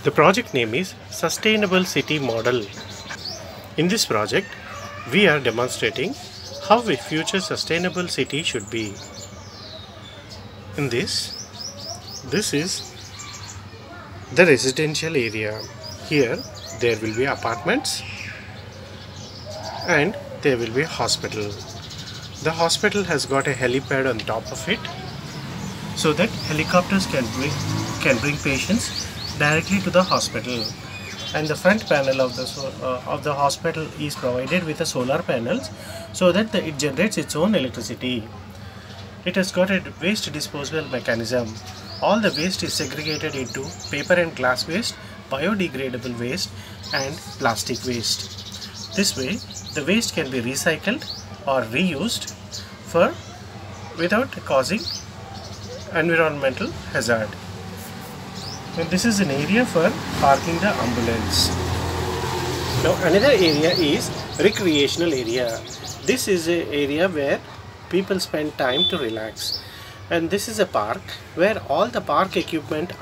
The project name is Sustainable City Model. In this project, we are demonstrating how a future sustainable city should be. In this is the residential area. Here there will be apartments and there will be a hospital. The hospital has got a helipad on top of it so that helicopters can bring patients directly to the hospital, and the front panel of the hospital is provided with a solar panels so that it generates its own electricity. It has got a waste disposal mechanism. All the waste is segregated into paper and glass waste, biodegradable waste and plastic waste. This way the waste can be recycled or reused without causing environmental hazard. And this is an area for parking the ambulance. Now another area is recreational area. This is an area where people spend time to relax, and this is a park where all the park equipment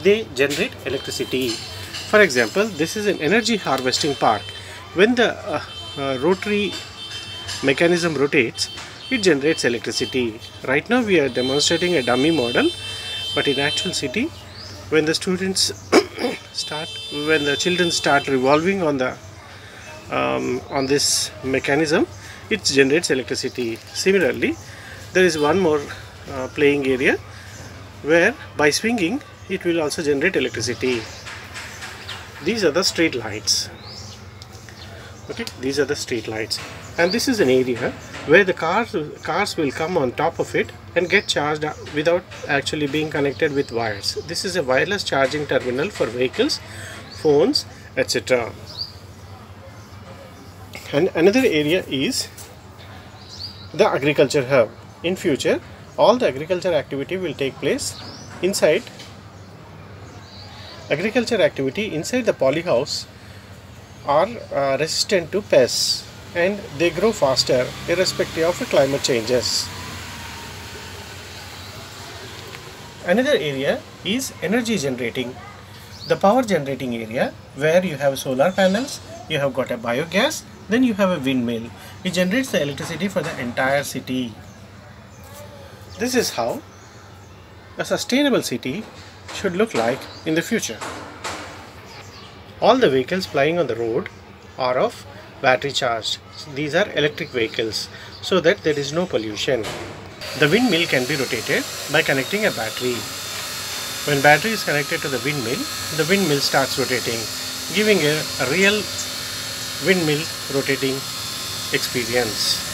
they generate electricity. For example, this is an energy harvesting park. When the rotary mechanism rotates, it generates electricity. Right now we are demonstrating a dummy model, but in actual city, when the students when the children start revolving on this mechanism, it generates electricity. Similarly, there is one more playing area where by swinging it will also generate electricity. These are the street lights. Okay, these are the street lights, and this is an area where the cars will come on top of it and get charged without actually being connected with wires. This is a wireless charging terminal for vehicles, phones, etc. And another area is the agriculture hub. In future, all the agriculture activity will take place inside. Agriculture activity inside the polyhouse are resistant to pests, and they grow faster irrespective of climate changes. Another area is energy generating. The power generating area, where you have solar panels, you have got a biogas, then you have a windmill. It generates the electricity for the entire city. This is how a sustainable city should look like in the future. All the vehicles plying on the road are of battery charged. These are electric vehicles, so that there is no pollution. The windmill can be rotated by connecting a battery. When battery is connected to the windmill starts rotating, giving a real windmill rotating experience.